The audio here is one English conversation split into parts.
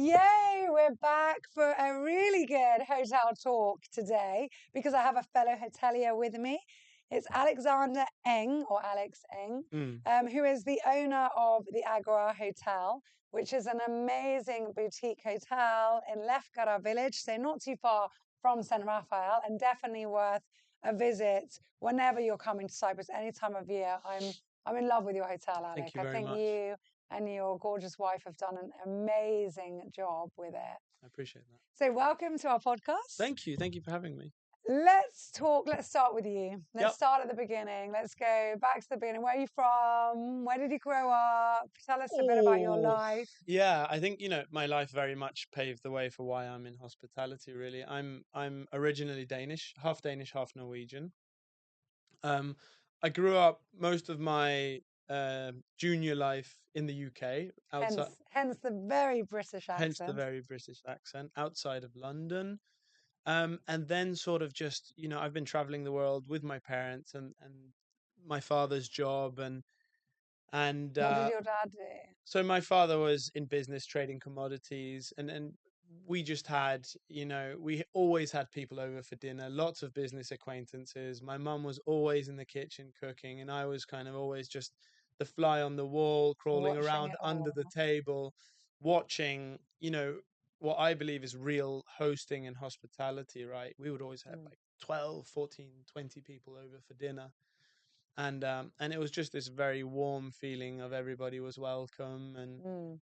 Yay, we're back for a really good hotel talk today because I have a fellow hotelier with me. It's Aleksander Eng, or Alex Eng, who is the owner of the Agora Hotel, which is an amazing boutique hotel in Lefkara village, so not too far from St. Raphael, and definitely worth a visit whenever you're coming to Cyprus, any time of year. I'm in love with your hotel, Alec. Thank you I very think much. you and your gorgeous wife have done an amazing job with it. I appreciate that. So welcome to our podcast. Thank you. Thank you for having me. Let's start with you. Let's Yep. start at the beginning. Let's go back to the beginning. Where are you from? Where did you grow up? Tell us a bit about your life. Yeah, I think, my life very much paved the way for why I'm in hospitality, really. I'm originally Danish, half Norwegian. I grew up most of my junior life in the UK, outside, Hence the very British hence the accent. very British accent, outside of London. And then sort of just, I've been traveling the world with my parents and my father's job and What did your dad do? so my father was in business trading commodities and we just had, we always had people over for dinner, lots of business acquaintances. My mum was always in the kitchen cooking and I was kind of always just the fly on the wall, crawling Watching around it under all. the table, watching, what I believe is real hosting and hospitality, right? We would always have like 12, 14, 20 people over for dinner and it was just this very warm feeling of everybody was welcome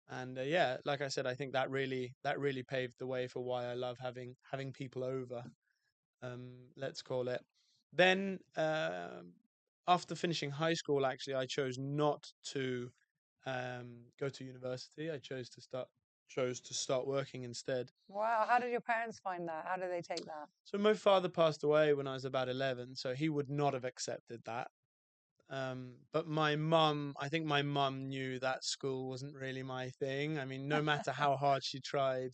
and yeah, like I said, I think that really paved the way for why I love having people over, let's call it. Then after finishing high school, actually I chose not to go to university. I chose to start working instead. Wow, how did your parents find that? How did they take that? So my father passed away when I was about 11, so he would not have accepted that. But I think my mum knew that school wasn't really my thing. I mean, no matter how hard she tried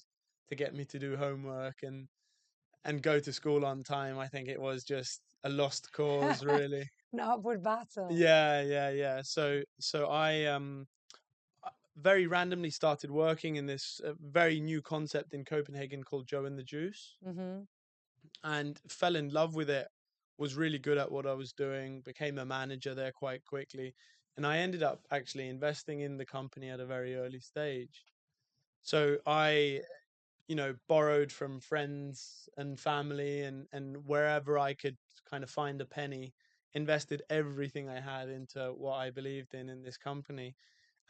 to get me to do homework and go to school on time, I think it was just a lost cause, really. An upward battle. Yeah, yeah, yeah. So I very randomly started working in this very new concept in Copenhagen called Joe and the Juice, Mm-hmm. and fell in love with it, was really good at what I was doing, became a manager there quite quickly. And I ended up actually investing in the company at a very early stage. So I, borrowed from friends and family and wherever I could kind of find a penny, invested everything I had into what I believed in this company.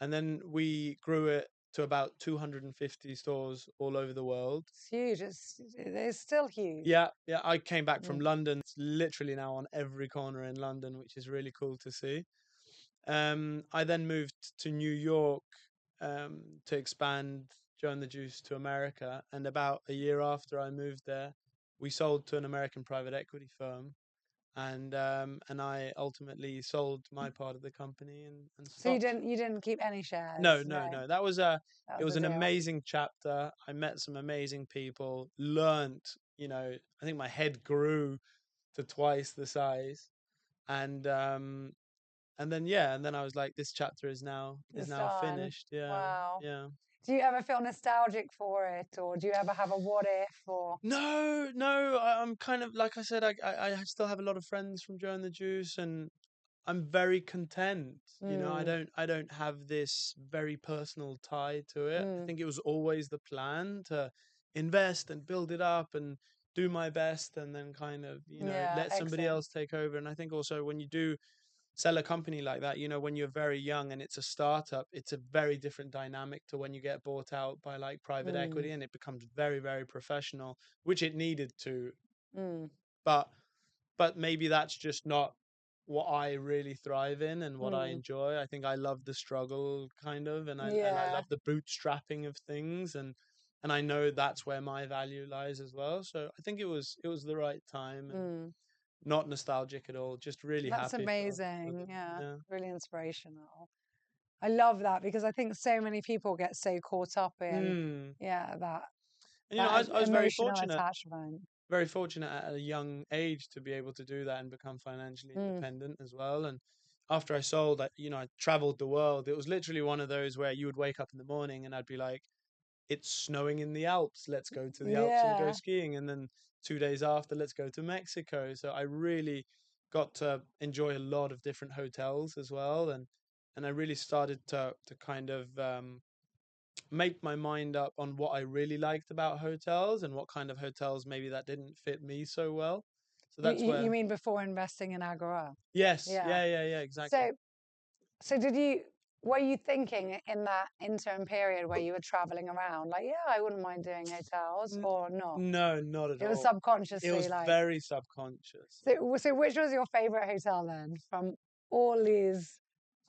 And then we grew it to about 250 stores all over the world. It's huge. It's still huge. Yeah, yeah. I came back from London. It's literally now on every corner in London, which is really cool to see. I then moved to New York to expand Joe and the Juice to America. And about a year after I moved there, we sold to an American private equity firm. And I ultimately sold my part of the company and So stopped. you didn't keep any shares? No, no, No, no. that It was was the an deal. amazing chapter. I met some amazing people, learned, I think my head grew to twice the size. And and then I was like, this chapter is It's now done. finished. Yeah, Wow. yeah. Do you ever feel nostalgic for it, or do you ever have a what if? Or No, no, I'm kind of like I said, I still have a lot of friends from Joe and the Juice, and I'm very content. I don't have this very personal tie to it. I think it was always the plan to invest and build it up and do my best and then kind of, yeah, let somebody exit. else take over. And I think also when you do sell a company like that, when you're very young and it's a startup, it's a very different dynamic to when you get bought out by like private equity and it becomes very, very professional, which it needed to. Mm. But maybe that's just not what I really thrive in and what I enjoy. I think I love the struggle kind of, and I Yeah, love the bootstrapping of things, and I know that's where my value lies as well. So I think it was the right time and not nostalgic at all. Just really that's happy for amazing. them. Yeah, Yeah. really inspirational. I love that because I think so many people get so caught up in, Mm. yeah, that And I was emotional attachment. very fortunate at a young age to be able to do that and become financially independent as well. And after I sold, I traveled the world. It was literally one of those where you would wake up in the morning and I'd be like, it's snowing in the Alps. Let's go to the Alps and go Yeah. skiing. And then 2 days after, let's go to Mexico. So I really got to enjoy a lot of different hotels as well. And I really started to kind of make my mind up on what I really liked about hotels and what kind of hotels maybe that didn't fit me so well. So that's You where, mean before investing in Agora? yes, Yeah. yeah, exactly. So were you thinking in that interim period where you were traveling around, like, yeah, I wouldn't mind doing hotels, N- or not? no, not at It was all. It subconsciously was like, very subconscious. so which was your favorite hotel then from all these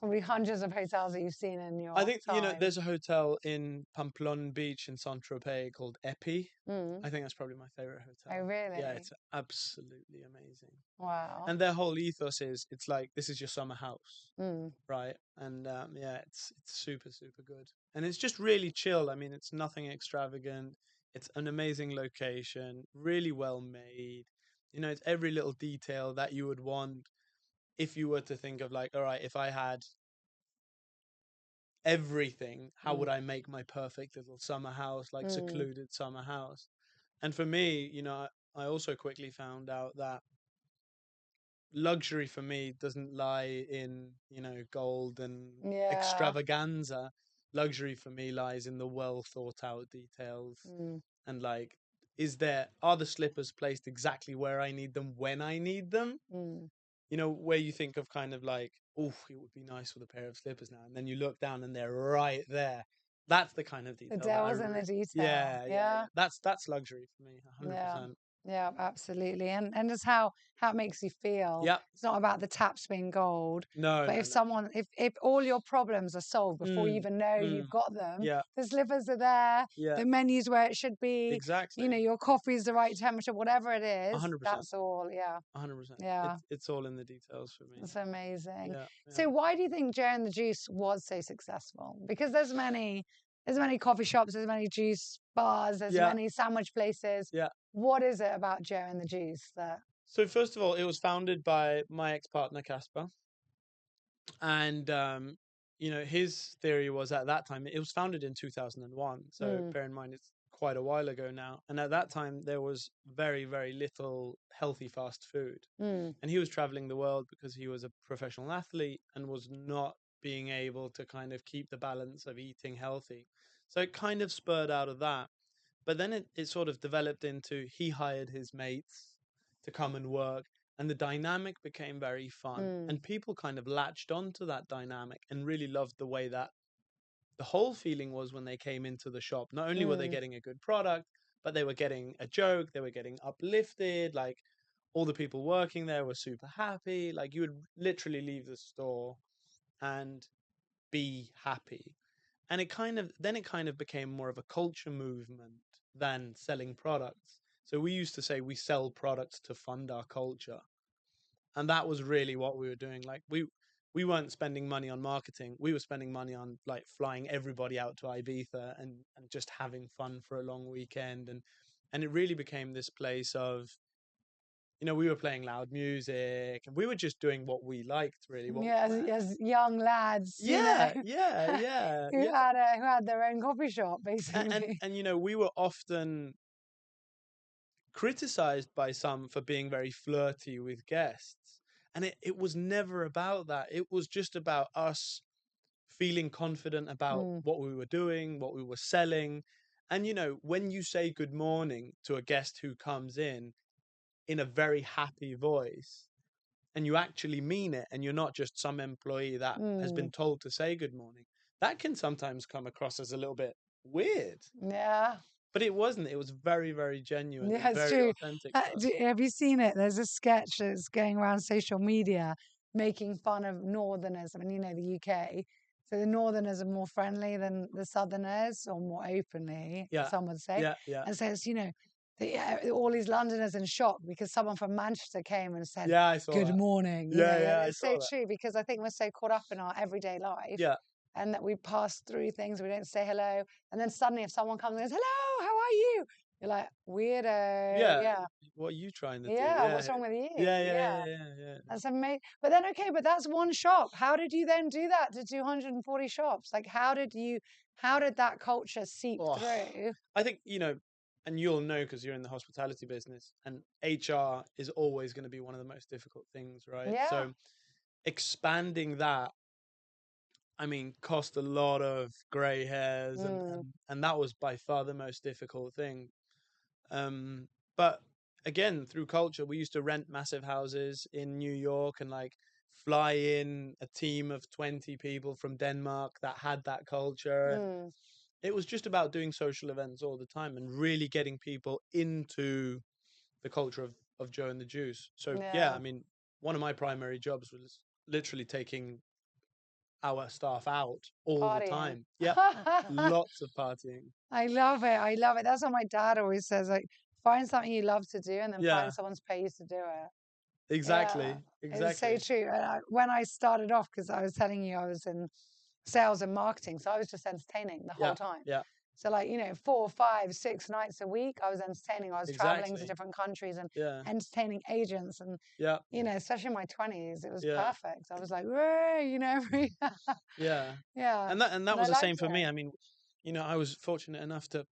probably hundreds of hotels that you've seen in I your think, time? there's a hotel in Pamplon Beach in Saint-Tropez called Epi. Mm. I think that's probably my favorite Oh, hotel. Yeah, really? it's absolutely amazing. Wow. And their whole ethos is it's like this is your summer house, Mm. right? And yeah, it's super super good. And it's just really chill. I mean, it's nothing extravagant. It's an amazing location, really well made. It's every little detail that you would want if you were to think of like, all right, if I had everything, how would Mm. I make my perfect little summer house, like Mm. secluded summer house? And for me, I also quickly found out that luxury for me doesn't lie in, gold and Yeah. extravaganza. Luxury for me lies in the well thought out details Mm. and like, are the slippers placed exactly where I need them when I need them? Mm. Where you think of kind of like, oh, it would be nice with a pair of slippers now. And then you look down and they're right there. That's the kind of The detail that I devil's in the really, detail. yeah, yeah, Yeah. yeah. That's luxury for me, Yeah. 100%. Yeah, absolutely. And just how it makes you feel. Yeah. It's not about the taps being gold, No, but no, no. if all your problems are solved before you Mm, even know mm, you've got them, yeah, the slippers are there, yeah, the menu's where it should be, exactly. your coffee's the right temperature, whatever it is, 100%. that's all. Yeah. 100%. Yeah. It's all in the details for me. It's amazing. Yeah, yeah. So why do you think Joe and the Juice was so successful? Because there's many coffee shops, there's many juice bars, there's Yeah, many sandwich places. yeah. What is it about Joe and the Juice that? So first of all, it was founded by my ex-partner Casper, and his theory was at that time it was founded in 2001. So Mm. bear in mind it's quite a while ago now, and at that time there was very very little healthy fast food, Mm. and he was traveling the world because he was a professional athlete and was not being able to kind of keep the balance of eating healthy. So it kind of spurred out of that. But then it sort of developed into he hired his mates to come and work, and the dynamic became very fun. Mm. And people kind of latched onto that dynamic and really loved the way that the whole feeling was when they came into the shop. Not only were they Mm. getting a good product, but they were getting a joke, they were getting uplifted. Like all the people working there were super happy. Like you would literally leave the store and be happy. And it kind of became more of a culture movement than selling products. So we used to say we sell products to fund our culture. And that was really what we were doing. Like we weren't spending money on marketing. We were spending money on like flying everybody out to Ibiza and just having fun for a long weekend. And it really became this place of, we were playing loud music and we were just doing what we liked, really. Yeah, as young lads, Yeah, yeah, yeah, who yeah. had their own coffee shop, And basically. and we were often criticized by some for being very flirty with guests. And it was never about that. It was just about us feeling confident about Mm. what we were doing, what we were selling. And when you say good morning to a guest who comes in a very happy voice, and you actually mean it, and you're not just some employee that has been Mm. told to say good morning, that can sometimes come across as a little bit weird. Yeah. But it wasn't. It was very, very genuine Yeah, and it's very true. authentic to us. Have you seen it? There's a sketch that's going around social media making fun of Northerners. I mean, the UK. So the Northerners are more friendly than the Southerners, or more openly, Yeah, some would say. yeah, yeah, And so all these Londoners in shock because someone from Manchester came and said, yeah. I saw "Good that. morning." Yeah, And yeah, I it's so saw that. true because I think we're so caught up in our everyday life Yeah, and that we pass through things, we don't say hello. And then suddenly if someone comes and goes, "Hello, how are you?" You're like, weirdo. Yeah. Yeah. What are you trying to do? Yeah. Yeah. What's wrong with you? Yeah. Yeah. Yeah. Yeah. Yeah. Yeah. That's amazing. But then, okay, but that's one shop. How did you then do that to 240 shops? Like, how did that culture seep Oh, through? I think, and you'll know because you're in the hospitality business, and HR is always going to be one of the most difficult things, right? Yeah. So expanding that, I mean, cost a lot of gray hairs, and Mm, and and that was by far the most difficult thing. But again, through culture, we used to rent massive houses in New York and like fly in a team of 20 people from Denmark that had that culture. And mm, it was just about doing social events all the time and really getting people into the culture of Joe and the Juice. So yeah, yeah. I mean, one of my primary jobs was literally taking our staff out all the Partying. time. Yeah, lots of partying. I love it. I love it. That's what my dad always says. Like, find something you love to do and then find Yeah, someone to pay you to do it. Yeah, exactly, it's so exactly. true. And when I started off, because I was telling you I was in sales and marketing, so I was just entertaining the whole Yeah, time. yeah, So, like, 4, 5, 6 nights a week, I was entertaining. I was traveling to exactly. different countries and Yeah, entertaining agents. And, yeah, especially in my 20s, it was yeah, perfect. I was like, "Whoa," every, yeah. yeah. And that And I was the same liked for it. me. I mean, I was fortunate enough to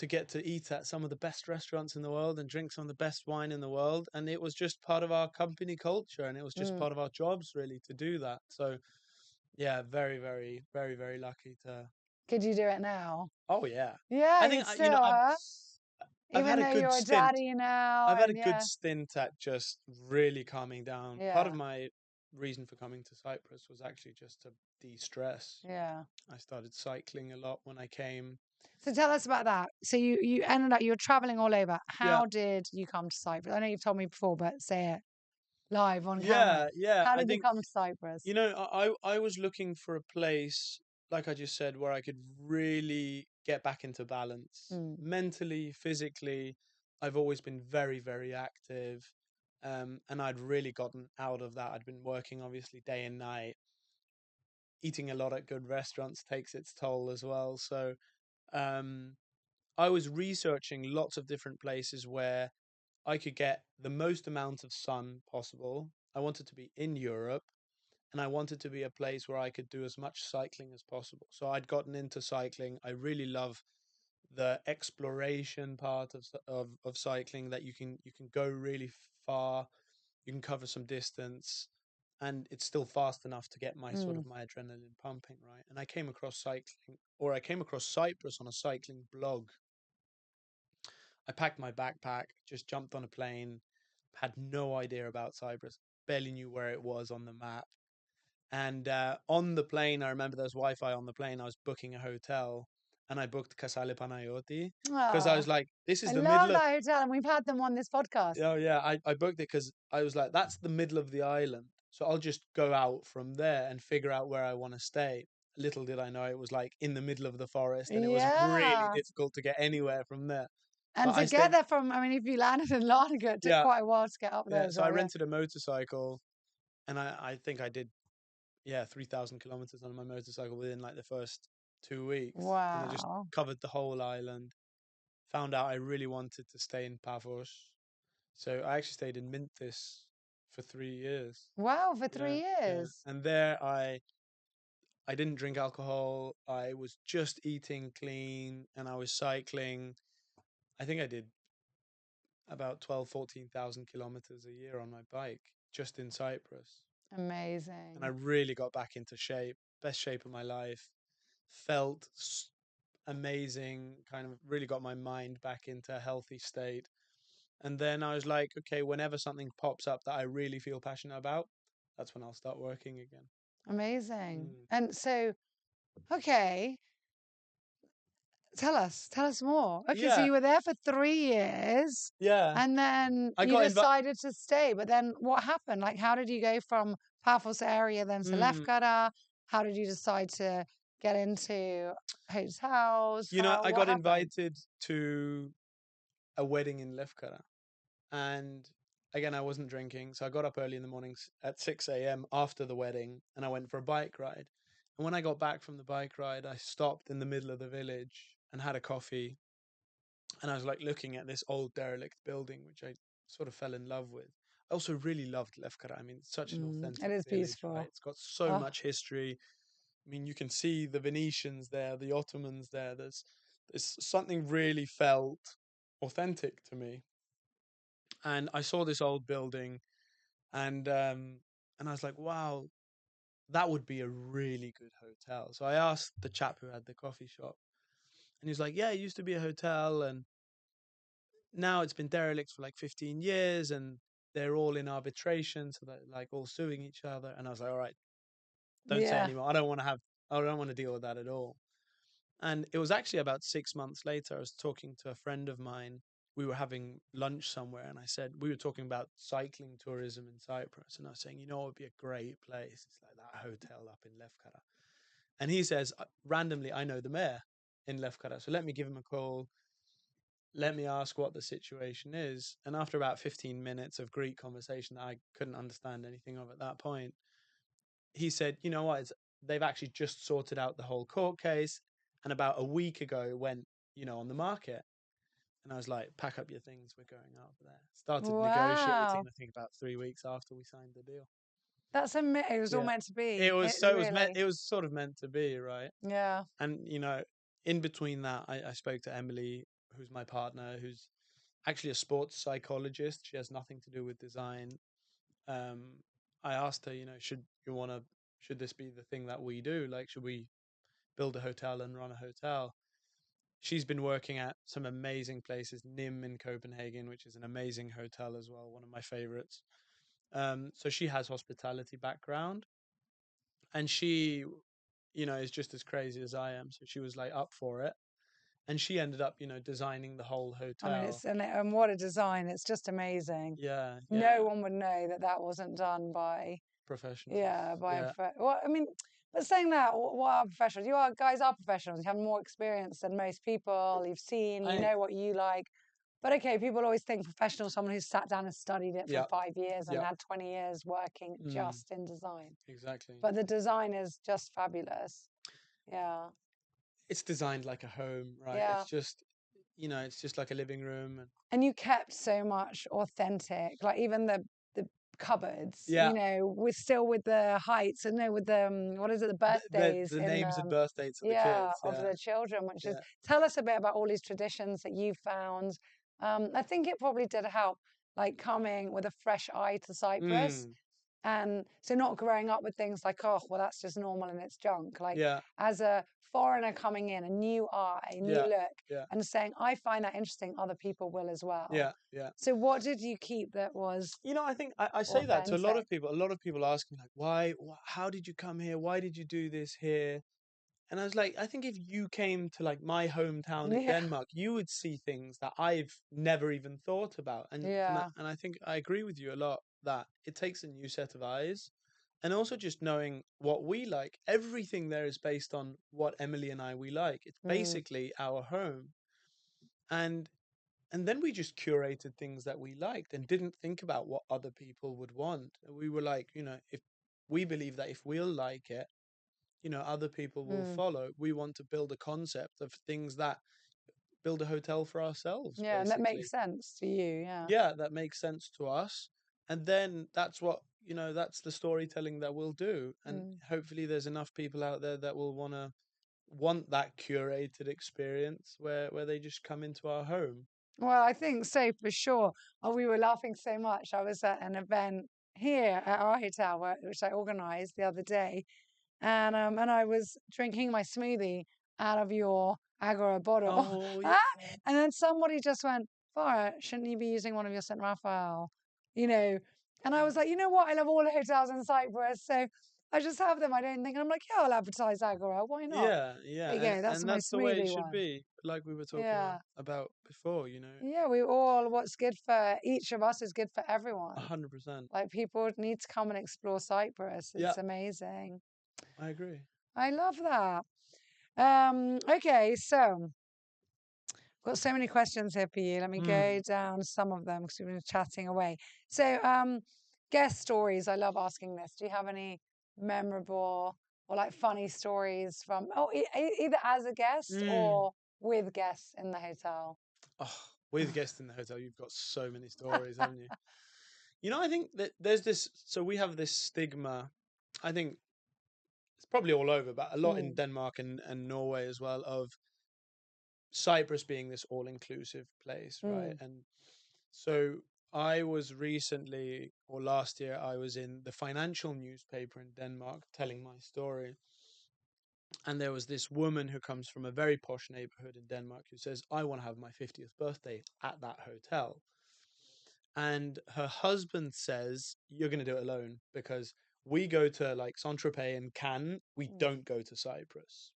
get to eat at some of the best restaurants in the world and drink some of the best wine in the world, and it was just part of our company culture, and it was just Mm. part of our jobs really to do that. So yeah, very, very, very, very lucky to. Could you do it now? Oh yeah, Yeah, I you'd think still, huh? I've Even had a though good you're a stint. daddy now, I've had a and good yeah, stint at just really calming down. Part of yeah, my reason for coming to Cyprus was actually just to de-stress. yeah. I started cycling a lot when I came. So tell us about that. So you ended up, you were traveling all over. Yeah, How did you come to Cyprus? I know you've told me before, but say it live on camera. yeah, yeah. How I did you think come to Cyprus? I was looking for a place, like I just said, where I could really get back into balance Mm, mentally, physically. I've always been very, very active, and I'd really gotten out of that. I'd been working obviously day and night. Eating a lot at good restaurants takes its toll as well. So um, I was researching lots of different places where I could get the most amount of sun possible. I wanted to be in Europe, and I wanted to be a place where I could do as much cycling as possible. So I'd gotten into cycling. I really love the exploration part of cycling, that you can go really far, you can cover some distance, and it's still fast enough to get mm. my adrenaline pumping, right? And I came across cycling, or I came across Cyprus on a cycling blog. I packed my backpack, just jumped on a plane, had no idea about Cyprus, barely knew where it was on the map. And on the plane, I remember there was Wi-Fi on the plane. I was booking a hotel, and I booked Casale Panayoti because I Oh, was like, "This I is the love middle of." that hotel, and we've had them on this podcast. Oh yeah, I booked it because I was like, "That's the middle of the island, so I'll just go out from there and figure out where I want to stay." Little did I know it was like in the middle of the forest, and it was really Yeah. difficult to get anywhere from there. And But I to get stayed. there from, I mean, if you landed in Larnaca, it took Yeah, quite a while to get up there yeah. as So I well. Yeah. rented a motorcycle, and I think I did, yeah, 3,000 kilometers on my motorcycle within like the first 2 weeks, and I just Wow. covered the whole island. Found out I really wanted to stay in Pavos, so I actually stayed in Mintis for 3 years. Wow, for Yeah, three yeah, years. and there I didn't drink alcohol. I was just eating clean, and I was cycling. I think I did about 12, 14,000 kilometers a year on my bike just in Cyprus. And I Amazing. really got back into shape, best shape of my life. Felt amazing, kind of really got my mind back into a healthy state. And then I was like, okay, whenever something pops up that I really feel passionate about, that's when I'll start working again. Amazing. Mm. And so, okay, tell us more. Okay, so Yeah, you were there for 3 years yeah. and then I you got invited. decided to stay. But then what happened? Like, how did you go from Paphos area then to Mm. Lefkara? How did you decide to get into hotels? I What got happened? invited to a wedding in Lefkara, and again, I wasn't drinking, so I got up early in the mornings at 6 a.m. after the wedding, and I went for a bike ride. And when I got back from the bike ride, I stopped in the middle of the village and had a coffee And I was like looking at this old derelict building, which I sort of fell in love with. I also really loved Lefkara. I mean, it's such an It authentic is village, right? beautiful. It's got so Oh, much history. I mean, you can see the Venetians there, the Ottomans there. There's something really felt authentic to me. And I saw this old building, and I was like, wow, that would be a really good hotel. So I asked the chap who had the coffee shop, and he's like, yeah, it used to be a hotel, and now it's been derelict for like 15 years, and they're all in arbitration, so they're like all suing each other. And I was like, all right, don't say yeah. anymore. I don't want to deal with that at all. And it was actually about 6 months later, I was talking to a friend of mine. We were having lunch somewhere, and I said, we were talking about cycling tourism in Cyprus. And I was saying, it would be a great place. It's like that hotel up in Lefkara. And he says, randomly, I know the mayor in Lefkara. So let me give him a call. Let me ask what the situation is. And after about 15 minutes of Greek conversation that I couldn't understand anything of at that point, he said, you know what? They've actually just sorted out the whole court case. And about a week ago, it went, on the market. And I was like, pack up your things. We're going out there. Started negotiating, Wow. I think about 3 weeks after we signed the deal. That's amazing. It was all Yeah. meant to It be. was It so really. it was sort of meant to be, right? Yeah. And in between that, I spoke to Emily, who's my partner, who's actually a sports psychologist. She has nothing to do with design. Um, I asked her, should this be the thing that we do? Like, should we build a hotel and run a hotel? She's been working at some amazing places, Nim in Copenhagen, which is an amazing hotel as well, one of my favorites. So she has hospitality background, and she, is just as crazy as I am. So she was like up for it, and she ended up, designing the whole I mean, hotel. and what a design. It's just amazing. Yeah, No yeah, one would know that that wasn't done by, professionals. yeah, by a, Yeah, well, I mean, but saying that, what are professionals? You are, guys are professionals. You have more experience than most people. You've seen, you I know what you like. But okay, people always think professional, someone who's sat down and studied it for yeah, 5 years and yeah, had 20 years working mm, just in design. exactly. But the design is just fabulous. Yeah. It's designed like a home, right? Yeah. It's just like a living room, and And you kept so much authentic, like even the cupboards, yeah, with still with the heights and no with the what is it, the birthdays the in names and birth dates of the yeah, kids. of Yeah, the children, which is yeah, tell us a bit about all these traditions that you found. I think it probably did help, like coming with a fresh eye to Cyprus. mm, And so not growing up with things like, oh, well, that's just normal and it's junk. Like yeah, as a foreigner coming in, a new eye, new yeah, look, yeah, and saying, I find that interesting, other people will as well. yeah, yeah. So what did you keep that was I think I say that to a lot authentic? of people. A lot of people ask me like, why, how did you come here? Why did you do this here? And I was like, I think if you came to like my hometown in Yeah. Denmark, you would see things that I've never even thought about. Yeah. And I think I agree with you a lot that it takes a new set of eyes. And also just knowing what we like. Everything there is based on what Emily and I we like. It's Mm. basically our home. And then we just curated things that we liked and didn't think about what other people would want. We were like, if we believe that if we'll like it, other people will Mm. follow. We want to build a concept of things that build a hotel for ourselves, Yeah. And that basically. makes sense to you. Yeah. Yeah, that makes sense to us. And then that's what, that's the storytelling that we'll do. And Mm. hopefully there's enough people out there that will want that curated experience where they just come into our home. Well, I think so for sure. Oh, we were laughing so much. I was at an event here at our hotel, which I organised the other day, and I was drinking my smoothie out of your Agora bottle. Oh yeah. Ah! And then somebody just went, Farah, shouldn't you be using one of your St. Raphael? You know, and I was like, you know what? I love all the hotels in Cyprus, so I just have them. I don't think, and I'm like, yeah, I'll advertise Agora. Why not? Yeah, yeah, There you go. That's and my that's the way it smoothie should one. be, like we were talking Yeah. about before. Yeah, we all, what's good for each of us is good for everyone. 100%. Like people need to come and explore Cyprus. Yeah, It's amazing. I agree. I love that. Okay, so got so many questions here for you. Let me Mm, go down some of them because we've been chatting away. So, guest stories. I love asking this. Do you have any memorable or like funny stories from either as a guest mm. or with guests in the hotel? Oh, with guests in the hotel, you've got so many stories, haven't you? You know, I think that there's this. So we have this stigma. I think it's probably all over, but a lot in Denmark and Norway as well, of Cyprus being this all-inclusive place, right? And so I was recently, or last year, I was in the financial newspaper in Denmark telling my story. And there was this woman who comes from a very posh neighborhood in Denmark who says, I want to have my 50th birthday at that hotel. And her husband says, you're going to do it alone because we go to like Saint-Tropez and Cannes. We don't go to Cyprus.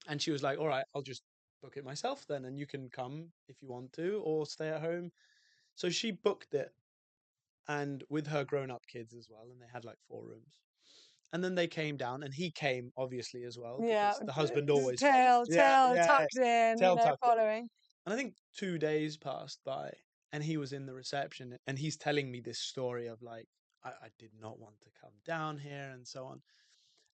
And she was like, all right, I'll just book it myself then. And you can come if you want to or stay at home. So she booked it, and with her grown-up kids as well. And they had like 4 rooms. And then they came down, and he came obviously as well Yeah, because the husband always follows. tail, Yeah, tail yeah, tucked in, tail tucked in. following. And I think 2 days passed by, and he was in the reception, and he's telling me this story of like, I did not want to come down here, and so on.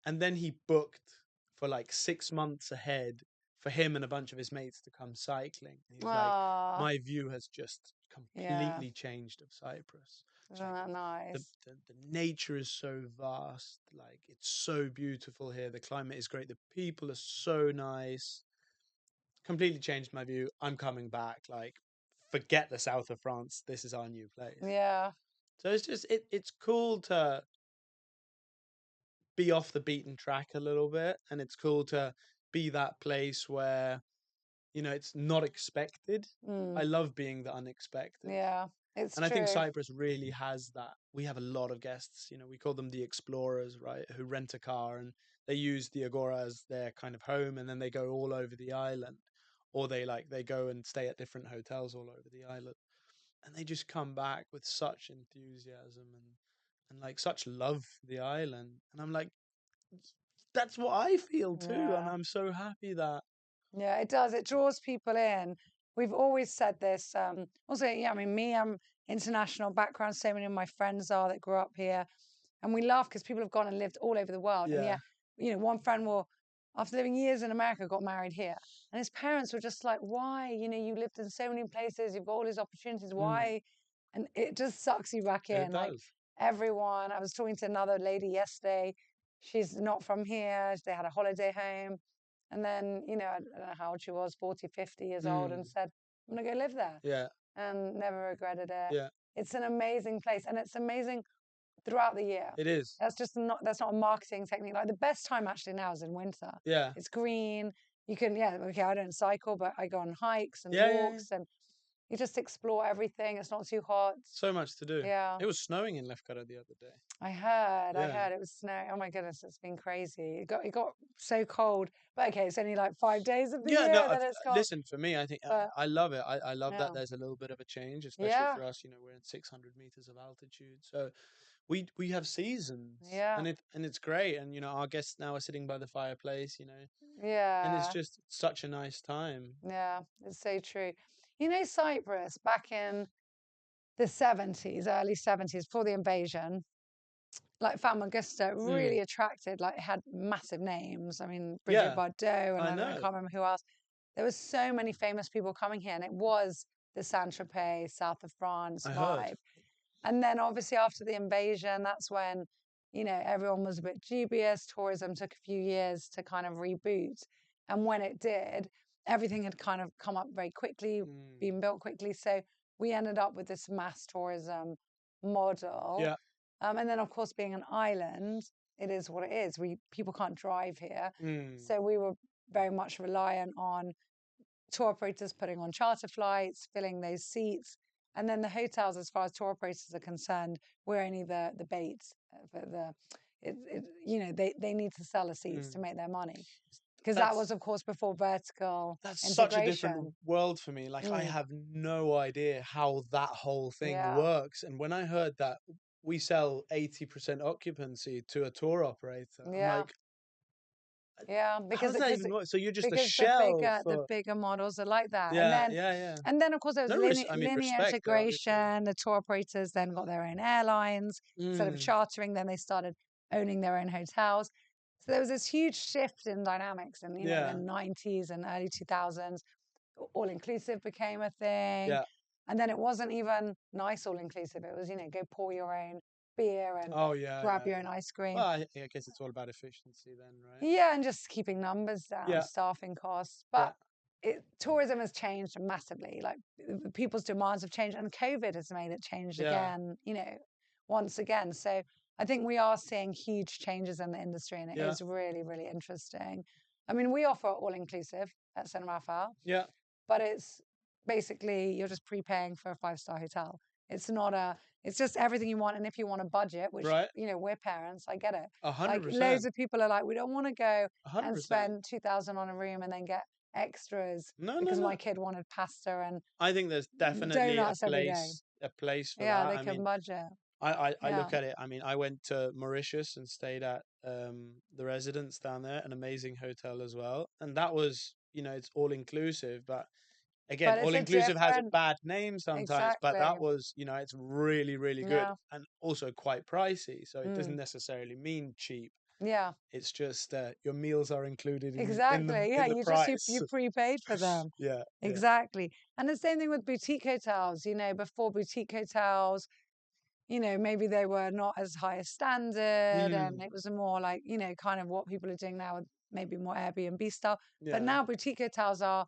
And then he booked for like 6 months ahead for him and a bunch of his mates to come cycling. And he was like, Ah, my view has just yeah, completely changed of Cyprus. It's isn't like that nice? the nature is so vast, like it's so beautiful here. The climate is great. The people are so nice. Completely changed my view. I'm coming back. Like, forget the south of France. This is our new place. Yeah, So it's just it's cool to be off the beaten track a little bit, and it's cool to be that place where it's not expected. I love being the unexpected. yeah, it's And I think true. Cyprus really has that. We have a lot of guests, we call them the explorers, right? Who rent a car and they use the Agora as their kind of home, and then they go all over the island. Or they go and stay at different hotels all over the island. And they just come back with such enthusiasm and like such love for the island. And I'm like, that's what I feel too. And Yeah. I'm so happy that Yeah, it does. It draws people in. We've always said this. Also, yeah, I mean, I'm international background. So many of my friends are that grew up here. And we laugh because people have gone and lived all over the world. And yeah. yet, one friend will, after living years in America, got married here. And his parents were just like, why? You lived in so many places, you've got all these opportunities. Why? And it just sucks you back It in. Like does. everyone, I was talking to another lady yesterday. She's not from here. They had a holiday home. And then, I don't know how old she was, 40, 50 years old, and said, I'm going to go live there. Yeah. And never regretted it. Yeah. It's an amazing place. And it's amazing throughout the year. It is. That's not a marketing technique. Like the best time actually now is in winter. Yeah. It's green. You can, okay, I don't cycle, but I go on hikes and Yeah. walks and you just explore everything. It's not too hot. So much to do. Yeah. It was snowing in Lefkara the other day. I heard it was snowing. Oh my goodness, it's been crazy. It got so cold. But okay, it's only like 5 days of the year that it's cold. Listen, for me, I think I love it. I love that there's a little bit of a change, especially for us. We're in 600 meters of altitude, so we have seasons. Yeah. And it's great. And our guests now are sitting by the fireplace. Yeah. And it's just such a nice time. Yeah, it's so true. Cyprus back in the 70s, early 70s, before the invasion, like Famagusta really attracted, like it had massive names. I mean, Brigitte Bardot and I can't remember who else. There was so many famous people coming here, and it was the Saint-Tropez, south of France vibe. And then obviously after the invasion, that's when, everyone was a bit dubious. Tourism took a few years to kind of reboot. And when it did, everything had kind of come up very quickly, been built quickly. So we ended up with this mass tourism model. Yeah. And then, of course, being an island, it is what it is. People can't drive here. So we were very much reliant on tour operators putting on charter flights, filling those seats. And then the hotels, as far as tour operators are concerned, we're only the bait. They need to sell the seats to make their money. Because that was, of course, before vertical That's integration. such a different world for me. Like, I have no idea how that whole thing works. And when I heard that we sell 80% occupancy to a tour operator, I'm like, because how does that even work? So you're just a because shell the bigger models are like that. Yeah. And then of course there was linear respect, integration. The tour operators then got their own airlines instead of chartering. Then they started owning their own hotels. So there was this huge shift in dynamics in the 90s and early 2000s. all-inclusive became a thing. Yeah. And then it wasn't even nice all-inclusive. It was, go pour your own beer and Oh yeah, grab yeah, your own yeah. ice cream. Well, I guess it's all about efficiency then, right? Yeah, and just keeping numbers down, Yeah, staffing costs. yeah, But tourism has changed massively. Like people's demands have changed, and COVID has made it change yeah, again, once again. So I think we are seeing huge changes in the industry, and it yeah, is really, really interesting. I mean, we offer all inclusive at Saint Raphael, yeah. but it's basically you're just prepaying for a five-star hotel. It's not a, it's just everything you want. And if you want a budget, which, Right. we're parents, I get it. A hundred Like loads percent. of people are like, we don't want to go A hundred and percent. spend 2,000 on a room and then get extras No, no, because my no. kid wanted pasta and I think there's definitely donuts every day. a place for Yeah, that. they I can mean, budget. I Yeah. look at it. I mean, I went to Mauritius and stayed at the residence down there, an amazing hotel as well. And that was, it's all inclusive, but again, But all it's a inclusive has a different, bad name sometimes, but exactly. that was, it's really, really good Yeah. and also quite pricey. So it doesn't Mm. necessarily mean cheap. Yeah. It's just your meals are included Exactly. Yeah. in the You just, price. you prepaid for them. Yeah, yeah. Exactly. And the same thing with boutique hotels, before boutique hotels, maybe they were not as high a standard and Mm, it was a more like, kind of what people are doing now with maybe more Airbnb style. But yeah, now boutique hotels are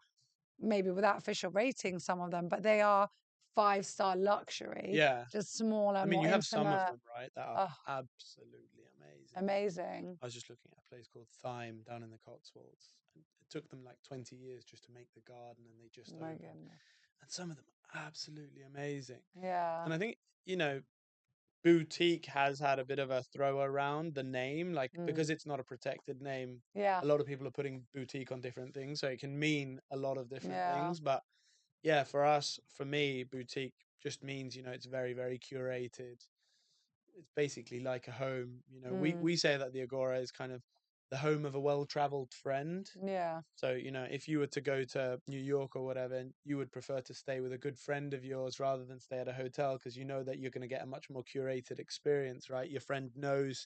maybe without official ratings, some of them, but they are five-star luxury, yeah. just smaller, I mean, more you have some of intimate. them, right, that are Oh, absolutely amazing. amazing. I was just looking at a place called Thyme down in the Cotswolds. And it took them like 20 years just to make the garden and they just My opened. goodness. And some of them are absolutely amazing. Yeah. And I think, you know, boutique has had a bit of a throw around the name, like Mm. because it's not a protected name. Yeah. A lot of people are putting boutique on different things, so it can mean a lot of different Yeah. things. But yeah, for us, for me, boutique just means, it's very, very curated. It's basically like a home. Mm. We say that the Agora is kind of the home of a well-traveled friend. Yeah. So, if you were to go to New York or whatever, and you would prefer to stay with a good friend of yours rather than stay at a hotel because you know that you're going to get a much more curated experience, right? Your friend knows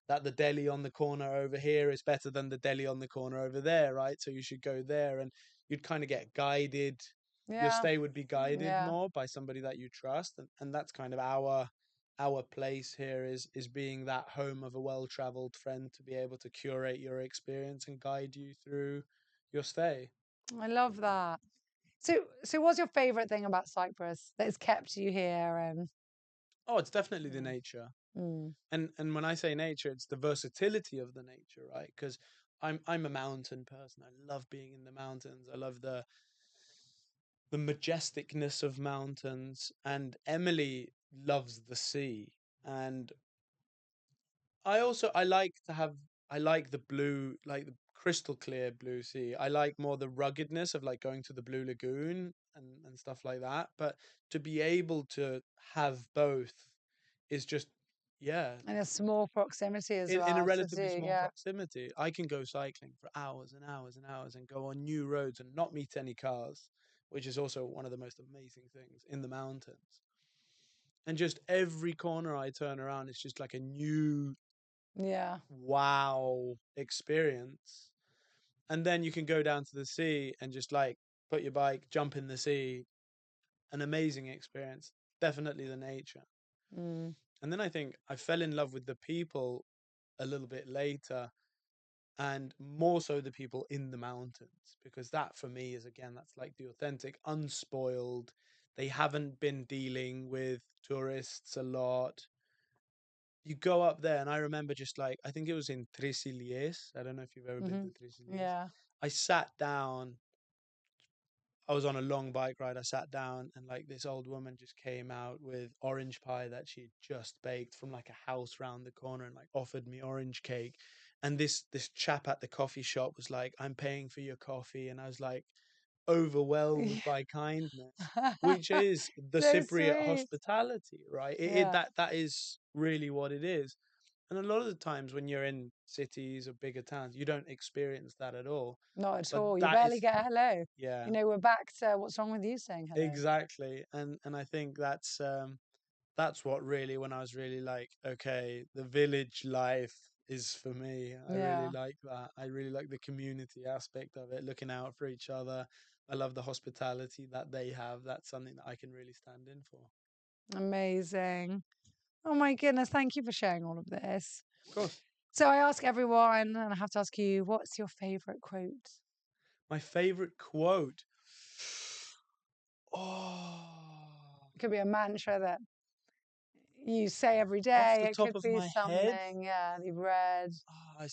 that the deli on the corner over here is better than the deli on the corner over there, right? So you should go there and you'd kind of get guided. Your Yeah. stay would be guided Yeah. more by somebody that you trust. And that's kind of our place here is being that home of a well-traveled friend to be able to curate your experience and guide you through your stay. I love that. So what's your favorite thing about Cyprus that has kept you here? And Oh, it's definitely the nature. mm. And when I say nature, it's the versatility of the nature, right? Because I'm a mountain person. I love being in the mountains. I love the majesticness of mountains. And Emily loves the sea. And I like to have I like the blue, like the crystal clear blue sea. I like more the ruggedness of like going to the Blue Lagoon and stuff like that. But to be able to have both is just, yeah, In a small proximity as in a well to relatively do. small Yeah. proximity. I can go cycling for hours and hours and hours and go on new roads and not meet any cars, which is also one of the most amazing things in the mountains. And just every corner I turn around, it's just like a new Yeah. wow experience. And then you can go down to the sea and just like put your bike, jump in the sea, an amazing experience. Definitely the nature. Mm. And then I think I fell in love with the people a little bit later, and more so the people in the mountains, because that for me is, again, that's like the authentic, unspoiled. They haven't been dealing with tourists a lot. You go up there, and I remember just like, I think it was in Trisilies. I don't know if you've ever been Hmm. to Trisilies. Yeah. I sat down. I was on a long bike ride. I sat down, and like this old woman just came out with orange pie that she'd just baked from like a house round the corner, and like offered me orange cake. And this chap at the coffee shop was like, "I'm paying for your coffee," and I was like overwhelmed by kindness, which is the So Cypriot sweet. hospitality, right? Yeah. That is really what it is. And a lot of the times when you're in cities or bigger towns, you don't experience that at all. Not at But all. You that barely is, get a hello. yeah, We're back to what's wrong with you saying hello. exactly. And I think that's what really, when I was really like, okay, the village life is for me. I really Yeah. like that. I really like the community aspect of it, looking out for each other, I love the hospitality that they have. That's something that I can really stand in for. Amazing. Oh my goodness, thank you for sharing all of this. Of course. So I ask everyone, and I have to ask you, what's your favorite quote? My favorite quote. Oh, It could be a mantra that you say every off day. the It top could of be my head, something, yeah, you've read. I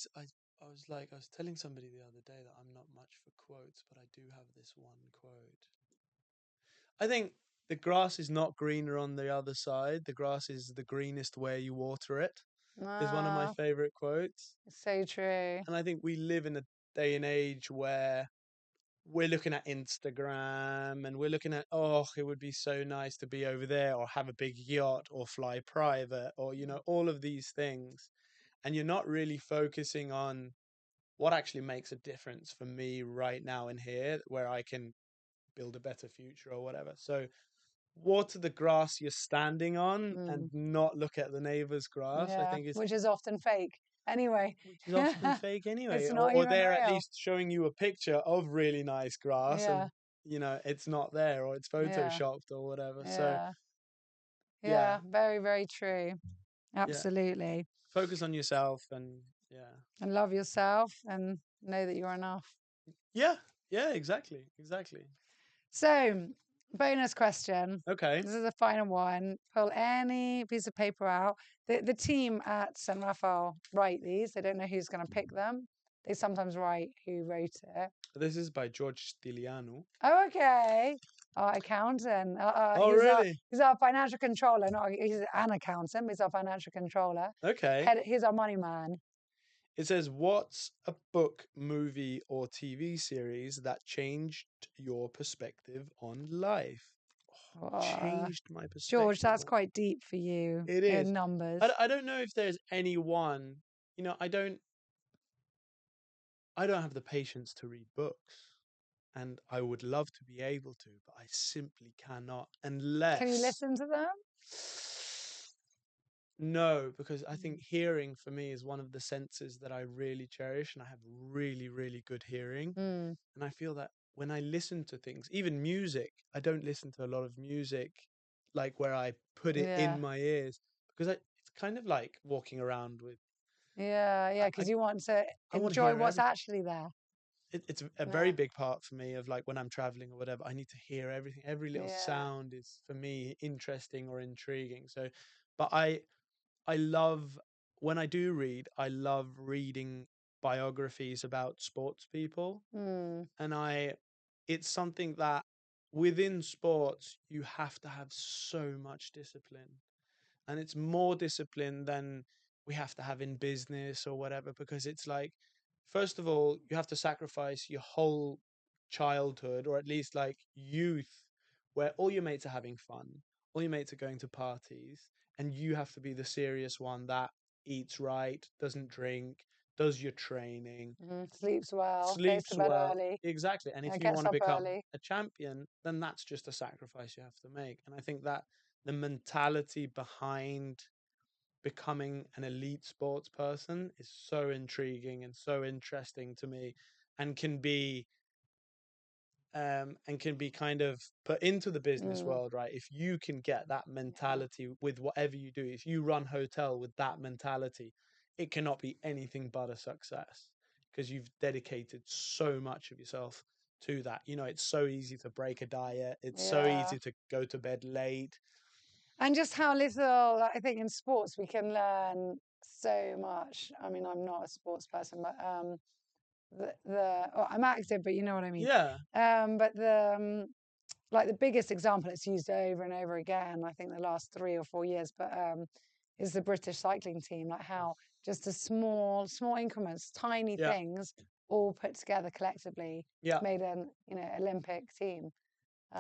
was telling somebody the other day that I'm not much for quotes, but I do have this one quote. I think the grass is not greener on the other side. The grass is the greenest where you water it, is one of my Ah, favorite quotes. so true. And I think we live in a day and age where we're looking at Instagram and we're looking at, oh, it would be so nice to be over there or have a big yacht or fly private or, all of these things. And you're not really focusing on what actually makes a difference for me right now and here where I can build a better future or whatever. So water the grass you're standing on and Mm, not look at the neighbor's grass. I yeah, think it's which is often fake. Anyway, which is often fake anyway, it's or, not or even they're at real. least showing you a picture of really nice grass Yeah, and it's not there or it's yeah, photoshopped or whatever. So yeah, yeah, yeah. Very, very true. yeah, Absolutely. focus on yourself and And love yourself and know that you're enough. yeah, yeah, exactly. So, bonus question. Okay. This is the final one. Pull any piece of paper out. The team at San Rafael write these. They don't know who's going to pick them. They sometimes write who wrote it. This is by George Stilianu. Oh, okay. Our accountant. Oh, really? He's our financial controller. Not he's an accountant. But he's our financial controller. Okay. He's our money man. It says, what's a book, movie, or TV series that changed your perspective on life? Oh, Uh, changed my George, perspective that's on. quite deep for you It in is. numbers. I don't know if there's any one. I don't have the patience to read books, and I would love to be able to, but I simply cannot Can you unless. listen to them? No, because I think hearing for me is one of the senses that I really cherish, and I have really, really good hearing. Mm, And I feel that when I listen to things, even music, I don't listen to a lot of music like where I put it yeah. in my ears because it's kind of like walking around with. Yeah, yeah, I, because you want to I want to enjoy hear what's everything. actually there. It's a very Yeah, big part for me of like when I'm traveling or whatever. I need to hear everything. Every little yeah. sound is for me interesting or intriguing. So, but I love when I do read. I love reading biographies about sports people, Mm, and it's something that within sports you have to have so much discipline, and it's more discipline than we have to have in business or whatever, because it's like, first of all, you have to sacrifice your whole childhood or at least like youth, where all your mates are having fun, all your mates are going to parties, and you have to be the serious one that eats right, doesn't drink, does your training, sleeps well, goes to sleeps bed well. early, Exactly. And if you gets want to up become early. a champion, then that's just a sacrifice you have to make. And I think that the mentality behind becoming an elite sports person is so intriguing and so interesting to me, and can be kind of put into the business Mm, world, right? If you can get that yeah. mentality with whatever you do, if you run hotel with that mentality, it cannot be anything but a success because you've dedicated so much of yourself to that. It's so easy to break a diet. It's so Yeah. easy to go to bed late. And just how little, I think in sports we can learn so much. I mean, I'm not a sports person, but well, I'm active, but you know what I mean. Yeah, But like the biggest example it's used over and over again, I think the last 3 or 4 years, but is the British cycling team, like how just a small increments, tiny yeah, things all put together collectively yeah. made an Olympic team.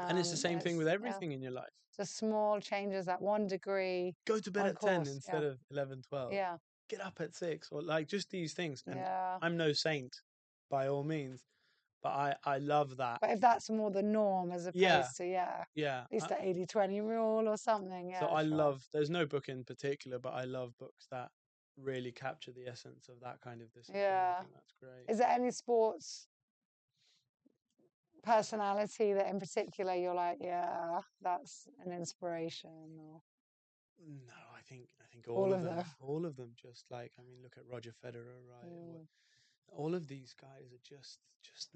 And it's the And same thing it's, with yeah, everything in your life. just small changes at 1 degree Go to bed on at 10 course. Yeah, instead of 11, 12. yeah, Get up at 6, or like just these things. And yeah. I'm no saint by all means, but I love that. But if that's more the norm as Yeah, opposed to, yeah, yeah. at least the 80/20 rule or something, So yeah, I sure. love, there's no book in particular, but I love books that really capture the essence of that kind of discipline. I Yeah. think that's great. Is there any sports personality that in particular you're like, yeah, that's an inspiration? Or No, I think all of them? all of them. Just like, I mean, look at Roger Federer, right? All of these guys are just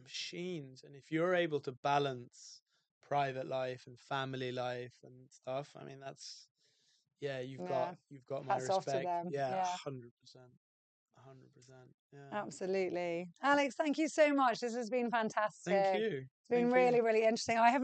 machines, and if you're able to balance private life and family life and stuff, I mean, that's yeah, Yeah, you've got my hats off to respect. them. Yeah, Yeah. 100%, 100%. Yeah. Absolutely. Alex, thank you so much. This has been Thank fantastic. you. It's been Thank you. really, really interesting. I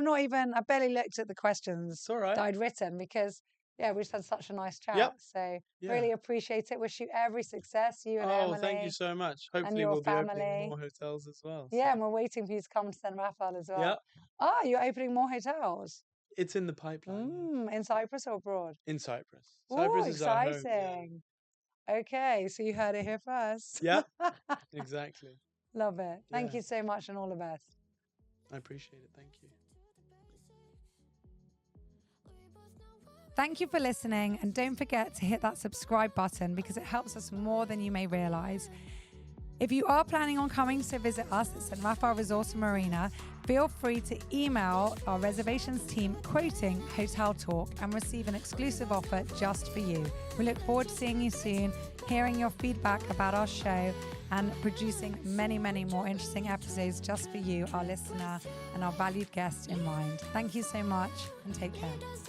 barely looked at the questions It's all right. that I'd written because, yeah, we just had such a nice chat. Yep. So Yeah. really appreciate it. Wish you every success, you and Oh, thank you Emily so much. and Hopefully your we'll be opening family. more hotels as well. Yeah, So. and we're waiting for you to come to San Rafael as Yeah. well. Ah, you're opening more hotels? It's in the pipeline, yeah. In Cyprus or abroad? In Cyprus. Oh, Cyprus is our home, yeah. exciting. Okay, so you heard it here first. Yeah, exactly. Love it. Yeah. Thank you so much and all the best. I appreciate it. Thank you. Thank you for listening, and don't forget to hit that subscribe button because it helps us more than you may realize. If you are planning on coming to visit us at St. Raphael Resort and Marina, feel free to email our reservations team quoting Hotel Talk and receive an exclusive offer just for you. We look forward to seeing you soon, hearing your feedback about our show, and producing many, many more interesting episodes just for you, our listener, and our valued guest in mind. Thank you so much, and take care.